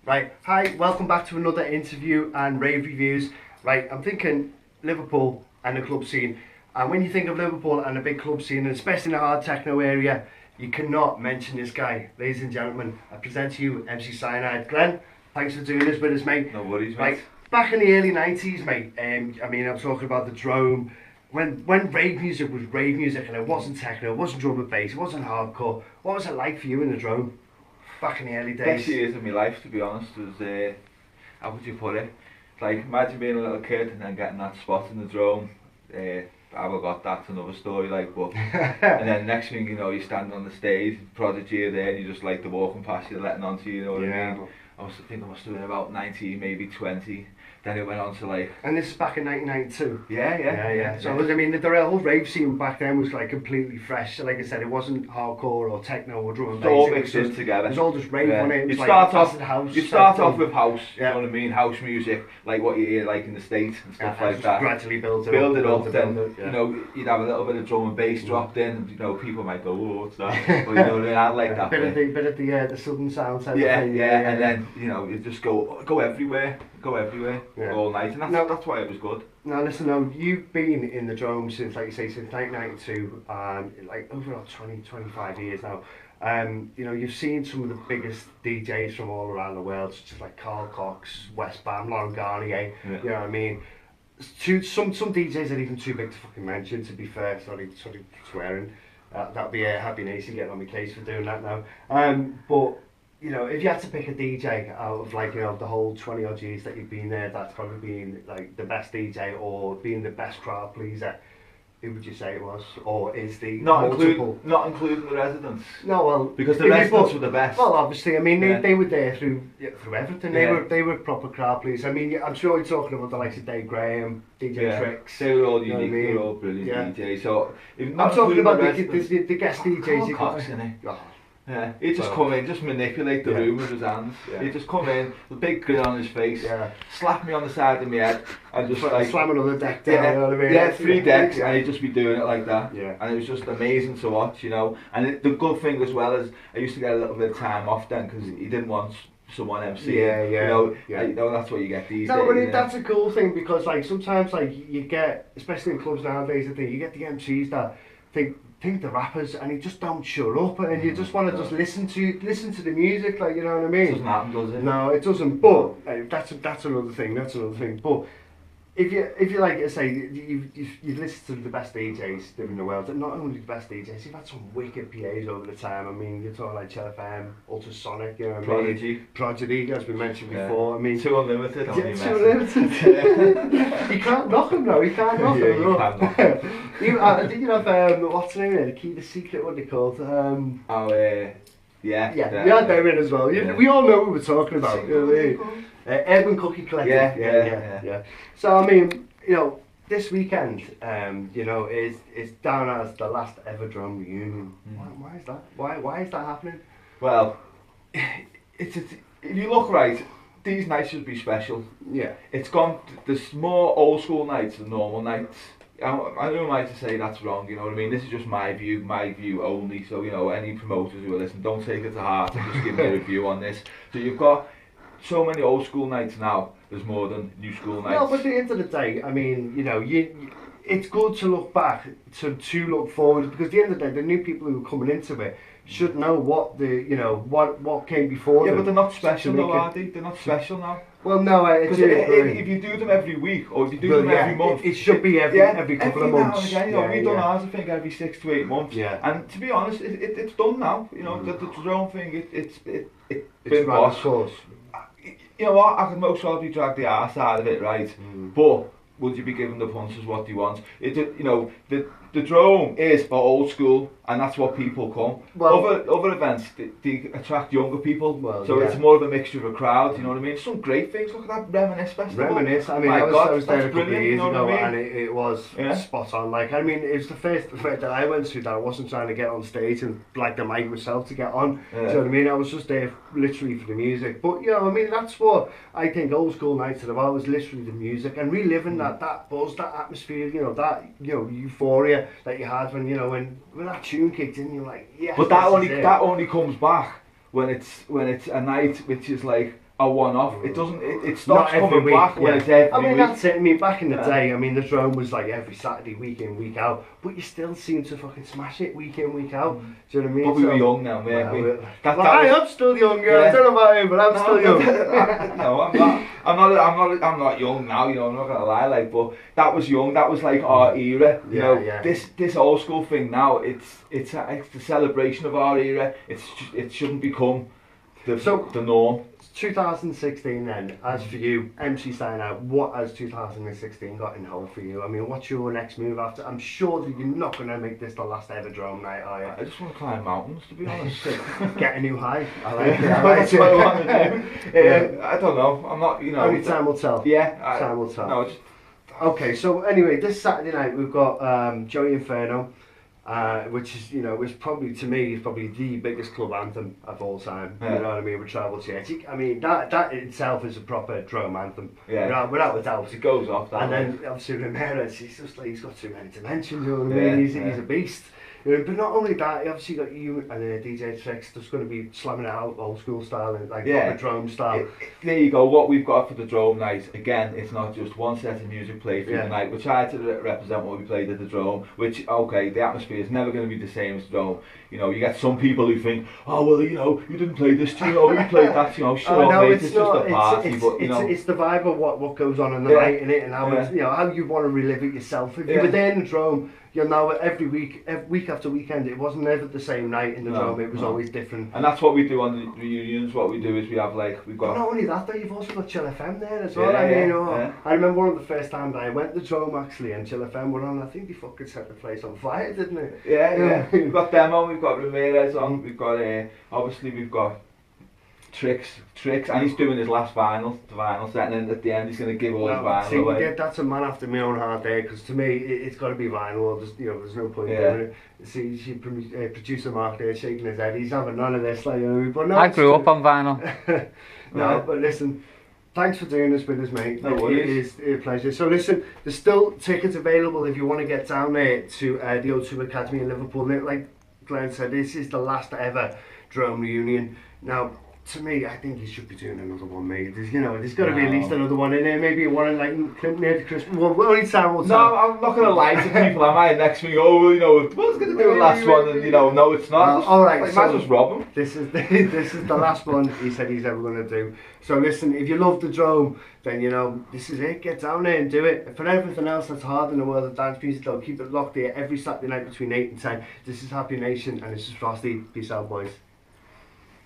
Right, hi, welcome back to another interview and rave reviews. Right, I'm thinking Liverpool and the club scene. And when you think of Liverpool and a big club scene, and especially in the hard techno area, you cannot mention this guy. Ladies and gentlemen, I present to you MC Cyanide. Glenn, thanks for doing this with us, mate. No worries, mate. Right, back in the early 90s, mate, I mean, I'm talking about the Drome. When rave music was rave music and it wasn't techno, it wasn't drum and bass, it wasn't hardcore. What was it like for you in the Drome? Back in the early days. Best years of my life, to be honest, was, how would you put it? Like, imagine being a little kid and then getting that spot in the Drome. How I got that's another story, like, but and then next thing you know, you're standing on the stage, Prodigy are there, and you just like the walking past you, letting on to you, you know what I mean? I think I must have been about 19, maybe 20. Then it went on to like... And this is back in 1992? Yeah. So, I mean, the whole rave scene back then was like completely fresh. So, like I said, it wasn't hardcore or techno or drum and bass. It's all mixed in together. It was all just rave, wasn't it? It was you start house. off with house, you know what I mean? House music, like what you hear like in the States and stuff like that. Gradually build it up. Then, you know, you'd have a little bit of drum and bass dropped in, and, you know, people might go, oh, what's that? But, you know what I mean? I like that bit of the southern sound type of thing. And then, you know, you just go everywhere all night, and that's why it was good. Now listen, you've been in the Drome since, like you say, since 1992, like over 25 years now. You know, you've seen some of the biggest DJs from all around the world, such as like Carl Cox, West Bam, Lauren Garnier, you know what I mean? Some DJs are even too big to fucking mention, to be fair, sorry swearing. That'd be a happy nation getting on my case for doing that now. But you know, if you had to pick a DJ out of, like, you know, the whole 20 odd years that you've been there, that's probably been like the best DJ or being the best crowd pleaser, who would you say it was? Or is the not including the residents? No, well, because the residents were the best. Well, obviously, I mean, they were there through everything. They were proper crowd pleasers. I mean, I'm sure you're talking about the likes of Dave Graham, DJ Tricks. They were all unique. They were all brilliant DJs. So I'm talking about the guest DJs. Cox, yeah, he'd just come in, just manipulate the room with his hands. He'd just come in, with a big grin on his face, slap me on the side of my head, and just like slam another deck down. You know what I mean? Yeah, 3 decks, and he'd just be doing it like that. Yeah. And it was just amazing to watch, you know. And the good thing as well is I used to get a little bit of time off then because he didn't want someone MC. You know, that's what you get these days. No, but that's a cool thing because, like, sometimes, like, you get, especially in clubs nowadays, I think you get the MCs that think the rappers and you just don't shut up and you just want to just listen to the music, like, you know what I mean? It doesn't happen, does it? No, it doesn't. But that's another thing. But if you like I say, you've listened to the best DJs in the world, and not only the best DJs, you've had some wicked PAs over the time. I mean, you're talking like Chill FM, Ultrasonic, you know what I mean? Prodigy, as we mentioned before. I mean, Too Unlimited. Too Unlimited. You can't knock them though. You can't knock them. You can't knock them. You have what's the name of it? The Key to Secret. What are they called? Yeah. We had them in as well. We all know what we're talking about. You know what I mean? Urban Cookie Collective. Yeah. So I mean, you know, this weekend, you know, is down as the last ever Drome reunion. Why is that? Why is that happening? Well, if you look right, these nights should be special. Yeah. It's gone. There's more old school nights than normal nights. I don't like to say that's wrong, you know what I mean? This is just my view only. So, you know, any promoters who are listening, don't take it to heart and just give me a review on this. So you've got so many old school nights now, there's more than new school nights. No, but at the end of the day, I mean, you know, it's good to look back, to look forward, because at the end of the day, the new people who are coming into it should know what what came before them. Yeah, but they're not special though, are they? They're not special now. Well, no, because if you do them every week or if you do them every month, it should be every couple of months. Again, you know, we've done ours, I think, every 6 to 8 months. Yeah. And to be honest, it's done now. You know, the Drome thing, it's been lost. You know what? I could most probably drag the arse out of it, right? But would you be giving the punters what they want? You know, the Drome is for old school, and that's what people come. Well, other events, they attract younger people, so it's more of a mixture of a crowd, you know what I mean? Some great things, look at that Reminisce Festival. Reminisce, I mean, I was there a couple of years ago, and it was spot on. Like, I mean, it was the first event that I went to that I wasn't trying to get on stage and like the mic myself to get on, do you know what I mean? I was just there literally for the music. But, you know, I mean, that's what I think old school nights are about, is literally the music, and reliving that buzz, that atmosphere, you know, that, you know, euphoria that you had when, you know, when that tune kicked in, you're like, yes. But that only comes back when it's a night which is like a one-off. It doesn't. It Not stops every coming week, back when yeah. it's every I mean, week. that's it. I mean, back in the Yeah. day, I mean, the drone was like every Saturday, week in, week out. But you still seem to fucking smash it week in, week out. Do you know what I mean? But we were So- young now, mate. Well, That well, I was- am still young, yeah. I Yeah. don't know about him, but I'm still young. No, I'm not young now. You know, I'm not gonna lie. Like, but that was young. That was like our era. You Yeah, know, yeah. this old school thing now. It's the celebration of our era. It shouldn't become the norm. 2016 then, as for you, MC Cyanide, what has 2016 got in hold for you? I mean, what's your next move after? I'm sure that you're not going to make this the last ever drone night, are you? I just want to climb mountains, to be honest. Get a new high. I like it. I like That's what I it. want to do. Yeah. I don't know. I'm not. You know. Only time will tell. Yeah. Time will tell. No, just Okay, so anyway, this Saturday night we've got Joey Inferno, which is, you know, is probably, to me, is probably the biggest club anthem of all time. Yeah. You know what I mean? With Travel Church. I mean, that itself is a proper drum anthem. Yeah. Without a doubt. it goes off that. And way. then obviously Ramirez, he's just like, he's got too many dimensions, you know what I Yeah, mean? He's yeah. a beast. You know, but not only that, he obviously got you and DJ Tricks that's going to be slamming it out old school style and like Yeah. proper drone style. There you go. What we've got for the drone night, again, it's not just one set of music played through Yeah. the night. We try to represent what we played at the drone, which, okay, the atmosphere is never going to be the same as the drone. You know, you get some people who think, oh, well, you know, you didn't play this tune, or you played that, you know, shut up, mate, it's just a party, but, you know. It's the vibe of what goes on in the Yeah. night in it, and how Yeah. it's, you know, how you want to relive it yourself. If you Yeah. were there in the drone, you'll know it every week after weekend. It wasn't ever the same night in the No, drone. It was no. always different. And that's what we do on the reunions. What we do is we have, like, we've But got... not only that, though, you've also got Chill FM there as well. Yeah, I mean, yeah. I remember one of the first times I went to the drone actually, and Chill FM were on. I think they fucking set the place on fire, didn't it? Yeah. We've got Demo, we've got Ramirez on, we've got, obviously we've got Tricks, and he's doing his last vinyl set, and then at the end he's going to give all his vinyl see, away. that's a man after my own heart there, because to me it's got to be vinyl. There's no point Yeah. doing it. See, producer Mark there shaking his head. He's having none of this, like, you know, but no, I it's grew true. up on vinyl. No, Right. but listen, thanks for doing this with us, mate. No It worries. is a pleasure. So listen, there's still tickets available if you want to get down there to the O2 Academy in Liverpool. Like Glenn said, this is the last ever drone reunion. Now, to me, I think he should be doing another one, mate. There's got to be at least another one in there. Maybe one in like near Christmas. Well, only time will tell. No, I'm not going to lie to people. I might next week, oh, well, you know, what's going to do the last one, and, you know, no, it's not. All right, Like, so- might just rob him. This is the last one he said he's ever going to do. So listen, if you love the drone, then you know this is it. Get down there and do it. For everything else that's hard in the world of dance music, though, keep it locked here every Saturday night between 8 and 10. This is Happy Nation, and this is Frosty. Peace out, boys.